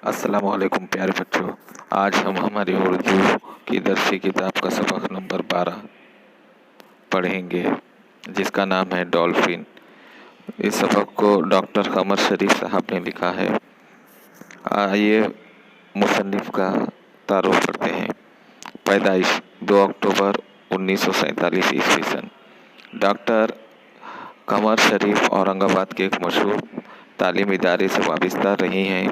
السلام علیکم پیارے بچوں، آج ہم ہماری اردو کی درسی کتاب کا سبق نمبر 12 پڑھیں گے، جس کا نام ہے ڈولفن۔ اس سبق کو ڈاکٹر قمر شریف صاحب نے لکھا ہے۔ آئیے مصنف کا تعارف کرتے ہیں۔ پیدائش 2 اکتوبر 1947 عیسوی سن۔ ڈاکٹر قمر شریف اورنگ آباد کے ایک مشہور تعلیمی ادارے سے وابستہ رہی ہیں۔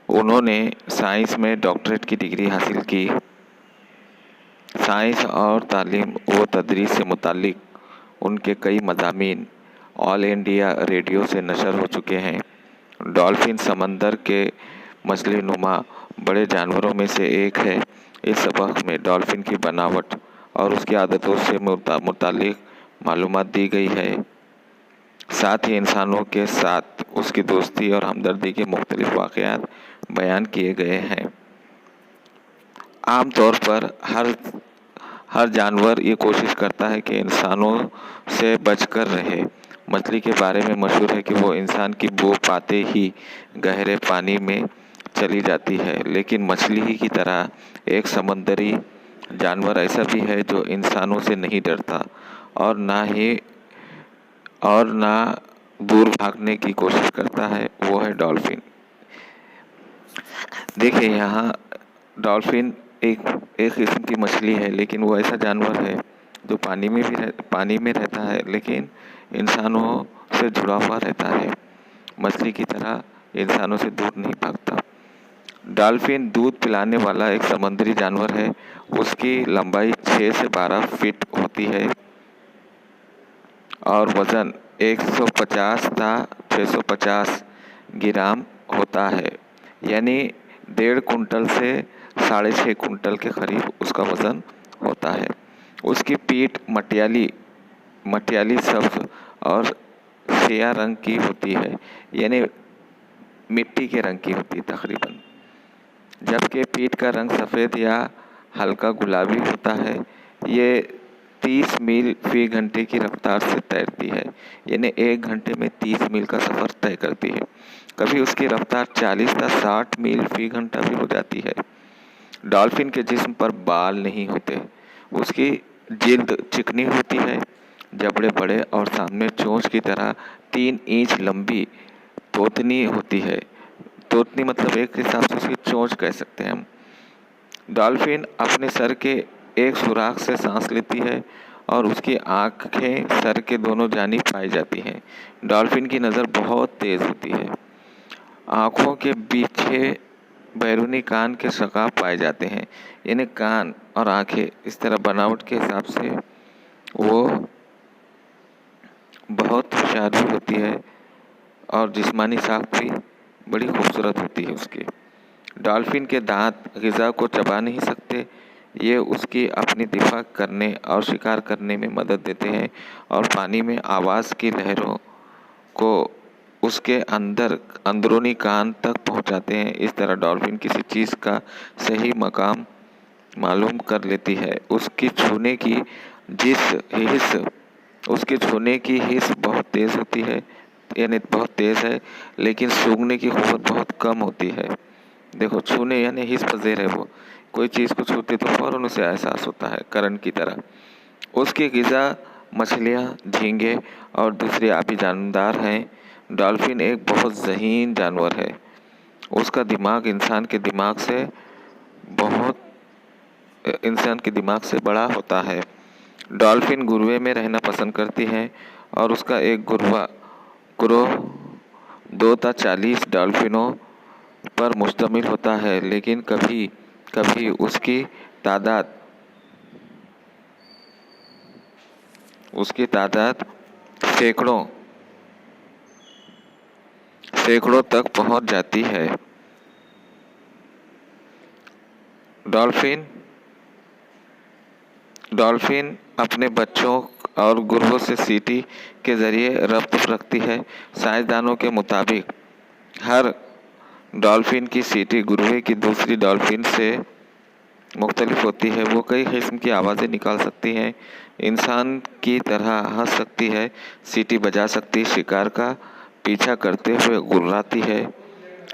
انہوں نے سائنس میں ڈاکٹریٹ کی ڈگری حاصل کی۔ سائنس اور تعلیم و تدریس سے متعلق ان کے کئی مضامین آل انڈیا ریڈیو سے نشر ہو چکے ہیں۔ ڈولفن سمندر کے مچھلی نما بڑے جانوروں میں سے ایک ہے۔ اس سبق میں ڈولفن کی بناوٹ اور اس کی عادتوں سے متعلق معلومات دی گئی ہے۔ ساتھ ہی انسانوں کے ساتھ اس کی دوستی اور ہمدردی کے مختلف واقعات بیان کیے گئے ہیں۔ عام طور پر ہر جانور یہ کوشش کرتا ہے کہ انسانوں سے بچ کر رہے۔ مچھلی کے بارے میں مشہور ہے کہ وہ انسان کی بو پاتے ہی گہرے پانی میں چلی جاتی ہے، لیکن مچھلی ہی کی طرح ایک سمندری جانور ایسا بھی ہے جو انسانوں سے نہیں ڈرتا اور نہ دور بھاگنے کی کوشش کرتا ہے، وہ ہے ڈولفن۔ دیکھیں یہاں ڈولفن ایک قسم کی مچھلی ہے، لیکن وہ ایسا جانور ہے جو پانی میں رہتا ہے، لیکن انسانوں سے جڑا ہوا رہتا ہے۔ مچھلی کی طرح انسانوں سے دور نہیں بھاگتا۔ ڈولفن دودھ پلانے والا ایک سمندری جانور ہے۔ اس کی لمبائی 6 سے 12 فٹ ہوتی ہے اور وزن 150 تا 650 گرام ہوتا ہے، یعنی 1.5 کنٹل سے 6.5 کنٹل کے قریب اس کا وزن ہوتا ہے۔ اس کی پیٹھ مٹیالی سبز اور سیاہ رنگ کی ہوتی ہے، یعنی مٹی کے رنگ کی ہوتی ہے تقریباً، جبکہ پیٹھ کا رنگ سفید یا ہلکا گلابی ہوتا ہے۔ یہ 30 میل فی گھنٹے کی رفتار سے تیرتی ہے، یعنی 1 گھنٹے میں 30 میل کا سفر طے کرتی ہے۔ کبھی اس کی رفتار 40 تا 60 میل فی گھنٹہ بھی ہو جاتی ہے۔ ڈولفن کے جسم پر بال نہیں ہوتے۔ اس کی جلد چکنی ہوتی ہے، جبڑے بڑے اور سامنے چونچ کی طرح 3 انچ لمبی توتنی ہوتی ہے۔ توتنی مطلب ایک حساب سے اس کی چونچ کہہ سکتے ہیں ہم۔ ڈولفن اپنے سر کے ایک سوراخ سے سانس لیتی ہے اور اس کی آنکھیں سر کے دونوں جانب پائی جاتی ہیں۔ ڈولفن کی نظر بہت تیز ہوتی ہے۔ آنکھوں کے پیچھے بیرونی کان کے شقاق پائے جاتے ہیں، یعنی کان اور آنکھیں اس طرح بناوٹ کے حساب سے وہ بہت ہوشیار بھی ہوتی ہے اور جسمانی ساخت بھی بڑی خوبصورت ہوتی ہے اس کی۔ ڈولفن کے دانت غذا کو چبا نہیں سکتے۔ یہ اس کی اپنی دفاع کرنے اور شکار کرنے میں مدد دیتے ہیں اور پانی میں آواز کی لہروں کو اس کے اندرونی کان تک پہنچاتے ہیں۔ اس طرح ڈولفن کسی چیز کا صحیح مقام معلوم کر لیتی ہے۔ اس کی چھونے کی حس بہت تیز ہوتی ہے، یعنی بہت تیز ہے، لیکن سونگھنے کی قوت بہت کم ہوتی ہے۔ دیکھو چھونے یعنی حس پذیر ہے، وہ کوئی چیز کو چھوتے تو فوراً اسے احساس ہوتا ہے، کرنٹ کی طرح۔ اس کی غذا مچھلیاں، جھینگے اور دوسرے آبی جاندار ہیں۔ ڈولفن ایک بہت ذہین جانور ہے۔ اس کا دماغ انسان کے دماغ سے بڑا ہوتا ہے۔ ڈولفن گروے میں رہنا پسند کرتی ہے اور اس کا ایک گروہ 2 تا 40 ڈولفنوں پر مشتمل ہوتا ہے، لیکن کبھی کبھی اس کی تعداد سینکڑوں تک پہنچ جاتی ہے۔ ڈولفن اپنے بچوں اور گروہ سے سیٹی کے ذریعے ربط رکھتی ہے۔ سائنسدانوں کے مطابق ہر ڈولفن کی سیٹی گروہ کی دوسری ڈولفن سے مختلف ہوتی ہے۔ وہ کئی قسم کی آوازیں نکال سکتی ہیں، انسان کی طرح ہنس سکتی ہے، سیٹی بجا سکتی، شکار کا پیچھا کرتے ہوئے گرراتی ہے